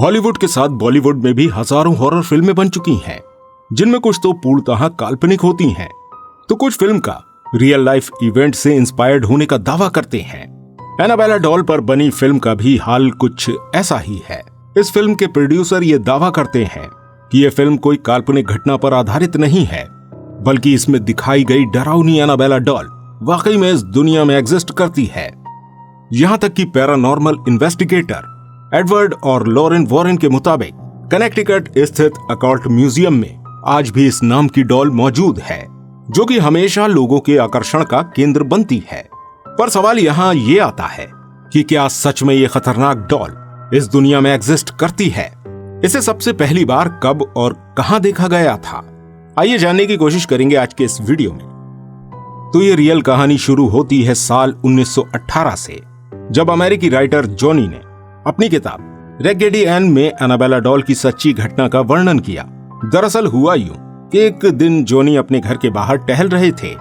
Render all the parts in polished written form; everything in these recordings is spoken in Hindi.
हॉलीवुड के साथ बॉलीवुड में भी हजारों हॉरर फिल्में बन चुकी हैं, जिनमें कुछ तो पूर्णतः काल्पनिक होती हैं, तो कुछ फिल्म का रियल लाइफ इवेंट से इंस्पायर्ड होने का दावा करते हैं। एनाबेला डॉल पर बनी फिल्म का भी हाल कुछ ऐसा ही है। इस फिल्म के प्रोड्यूसर ये दावा करते हैं कि यह फिल्म कोई काल्पनिक घटना पर आधारित नहीं है, बल्कि इसमें दिखाई गई डरावनी एनाबेला डॉल वाकई में इस दुनिया में एग्जिस्ट करती है। यहां तक कि पैरानॉर्मल इन्वेस्टिगेटर एडवर्ड और लॉरेन वॉरेन के मुताबिक कनेक्टिकट स्थित अकॉल्ट म्यूजियम में आज भी इस नाम की डॉल मौजूद है, जो कि हमेशा लोगों के आकर्षण का केंद्र बनती है। पर सवाल यहाँ ये आता है कि क्या सच में ये खतरनाक डॉल इस दुनिया में एग्जिस्ट करती है? इसे सबसे पहली बार कब और कहां देखा गया था? आइए जानने की कोशिश करेंगे आज के इस वीडियो में। तो ये रियल कहानी शुरू होती है साल 1918 से, जब अमेरिकी राइटर जॉनी ने अपनी किताब रैगेडी एन में एनाबेला डॉल की सच्ची घटना का वर्णन किया। दरअसल हुआ यूं कि एक दिन जॉनी अपने घर के बाहर टहल रहे थे,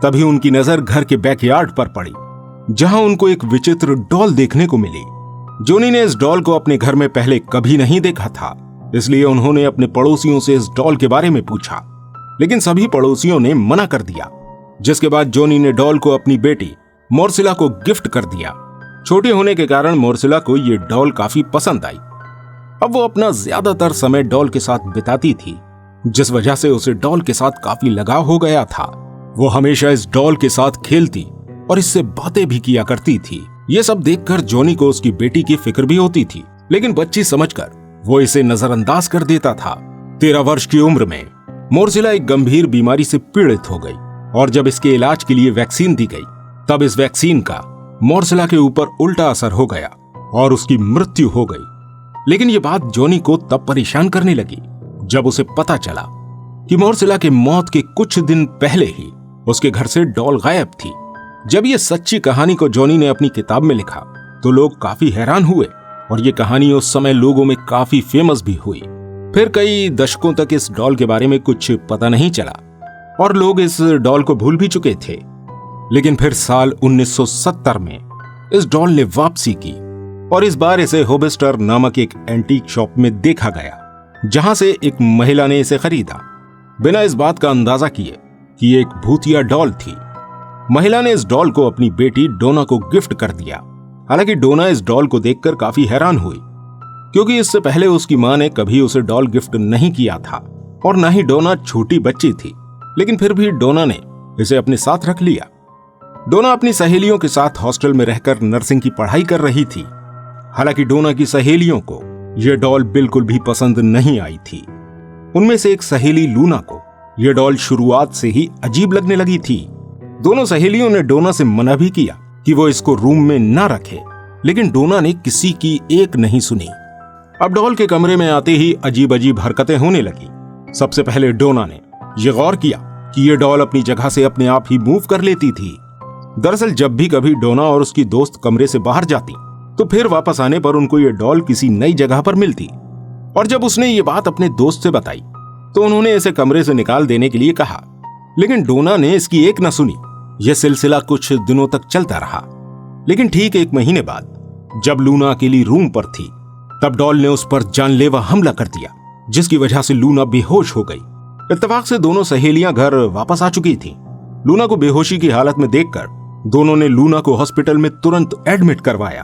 तभी उनकी नजर घर के बैकयार्ड पर पड़ी, जहां उनको एक विचित्र डॉल देखने को मिली। जॉनी ने इस डॉल को अपने घर में पहले कभी नहीं देखा था, इसलिए उन्होंने अपने पड़ोसियों से इस डॉल के बारे में पूछा, लेकिन सभी पड़ोसियों ने मना कर दिया। जिसके बाद जॉनी ने डॉल को अपनी बेटी मोर्सिला को गिफ्ट कर दिया। छोटी होने के कारण मोर्सिला को ये डॉल काफी पसंद आई। अब वो अपना ज्यादातर समय डॉल के साथ बिताती थी, जिस वजह से उसे डॉल के साथ काफी लगाव हो गया था। वो हमेशा इस डॉल के साथ खेलती और इससे बातें भी किया करती थी। ये सब देखकर जॉनी को उसकी बेटी की फिक्र भी होती थी, लेकिन बच्ची समझकर वो इसे नजरअंदाज कर देता था। 13 वर्ष की उम्र में मोर्सिला एक गंभीर बीमारी से पीड़ित हो गई, और जब इसके इलाज के लिए वैक्सीन दी गई, तब इस वैक्सीन का मोर्सिला के ऊपर उल्टा असर हो गया और उसकी मृत्यु हो गई। लेकिन ये बात जॉनी को तब परेशान करने लगी जब उसे पता चला कि मोर्सिला के मौत के कुछ दिन पहले ही उसके घर से डॉल गायब थी। जब ये सच्ची कहानी को जॉनी ने अपनी किताब में लिखा, तो लोग काफी हैरान हुए और ये कहानी उस समय लोगों में काफी फेमस भी हुई। फिर कई दशकों तक इस डॉल के बारे में कुछ पता नहीं चला और लोग इस डॉल को भूल भी चुके थे। लेकिन फिर साल 1970 में इस डॉल ने वापसी की, और इस बार इसे होबस्टर नामक एक एंटीक शॉप में देखा गया, जहां से एक महिला ने इसे खरीदा, बिना इस बात का अंदाजा किए कि एक भूतिया डॉल थी। महिला ने इस डॉल को अपनी बेटी डोना को गिफ्ट कर दिया। हालांकि डोना इस डॉल को देखकर काफी हैरान हुई, क्योंकि इससे पहले उसकी मां ने कभी उसे डॉल गिफ्ट नहीं किया था, और न ही डोना छोटी बच्ची थी। लेकिन फिर भी डोना ने इसे अपने साथ रख लिया। डोना अपनी सहेलियों के साथ हॉस्टल में रहकर नर्सिंग की पढ़ाई कर रही थी। हालांकि डोना की सहेलियों को यह डॉल बिल्कुल भी पसंद नहीं आई थी। उनमें से एक सहेली लूना को यह डॉल शुरुआत से ही अजीब लगने लगी थी। दोनों सहेलियों ने डोना से मना भी किया कि वो इसको रूम में ना रखे, लेकिन डोना ने किसी की एक नहीं सुनी। अब डॉल के कमरे में आते ही अजीब अजीब हरकतें होने लगी। सबसे पहले डोना ने यह गौर किया कि यह डॉल अपनी जगह से अपने आप ही मूव कर लेती थी। दरअसल जब भी कभी डोना और उसकी दोस्त कमरे से बाहर जाती, तो फिर वापस आने पर उनको यह डॉल किसी नई जगह पर मिलती। और जब उसने ये बात अपने दोस्त से बताई, तो उन्होंने इसे कमरे से निकाल देने के लिए कहा, लेकिन डोना ने इसकी एक न सुनी। यह सिलसिला कुछ दिनों तक चलता रहा। लेकिन ठीक 1 महीने बाद जब लूना अकेली रूम पर थी, तब डॉल ने उस पर जानलेवा हमला कर दिया, जिसकी वजह से लूना बेहोश हो गई। इत्तेफाक से दोनों सहेलियां घर वापस आ चुकी थी। लूना को बेहोशी की हालत में देखकर दोनों ने लूना को हॉस्पिटल में तुरंत एडमिट करवाया।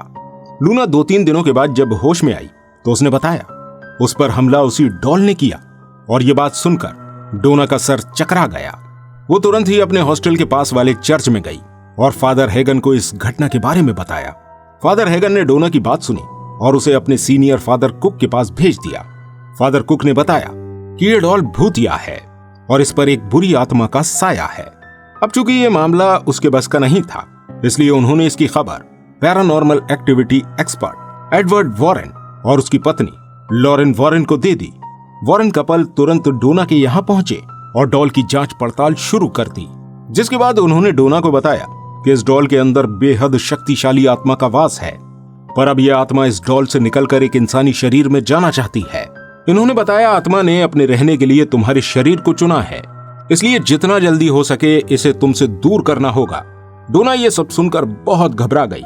लूना 2-3 दिनों के बाद जब होश में आई, तो उसने बताया उस पर हमला उसी डॉल ने किया। और ये बात सुनकर डोना का सर चकरा गया। वो तुरंत ही अपने हॉस्टल के पास वाले चर्च में गई और फादर हेगन को इस घटना के बारे में बताया। फादर हेगन ने डोना की बात सुनी और उसे अपने सीनियर फादर कुक के पास भेज दिया। फादर कुक ने बताया कि ये डॉल भूतिया है और इस पर एक बुरी आत्मा का साया है। अब चूंकि ये मामला उसके बस का नहीं था, इसलिए उन्होंने इसकी खबर paranormal activity expert Edward Warren और उसकी पत्नी लॉरेन वॉरेन को दे दी। वॉरेन कपल तुरंत डोना के यहाँ पहुंचे और डॉल की जांच पड़ताल शुरू कर दी, जिसके बाद उन्होंने डोना को बताया कि इस डॉल के अंदर बेहद शक्तिशाली आत्मा का वास है, पर अब यह आत्मा इस डॉल से निकलकर एक इंसानी शरीर में जाना चाहती है। इन्होंने बताया आत्मा ने अपने रहने के लिए तुम्हारे शरीर को चुना है, इसलिए जितना जल्दी हो सके इसे तुमसे दूर करना होगा। डोना ये सब सुनकर बहुत घबरा गई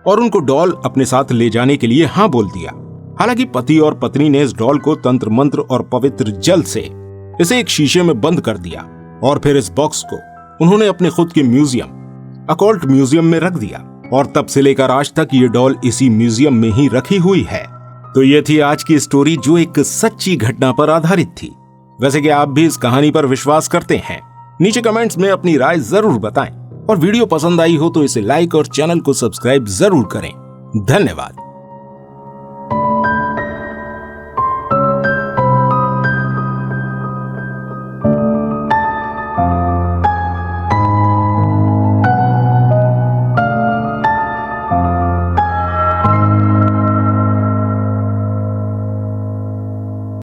और उनको डॉल अपने साथ ले जाने के लिए हाँ बोल दिया। हालांकि पति और पत्नी ने इस डॉल को तंत्र मंत्र और पवित्र जल से इसे एक शीशे में बंद कर दिया और फिर इस बॉक्स को उन्होंने अपने खुद के म्यूजियम, अकॉल्ट म्यूजियम में रख दिया और तब से लेकर आज तक ये डॉल इसी म्यूजियम में ही रखी हुई है। तो ये थी आज की स्टोरी जो एक सच्ची घटना पर आधारित थी। वैसे कि आप भी इस कहानी पर विश्वास करते हैं? नीचे कमेंट्स में अपनी राय जरूर बताएं और वीडियो पसंद आई हो तो इसे लाइक और चैनल को सब्सक्राइब जरूर करें। धन्यवाद।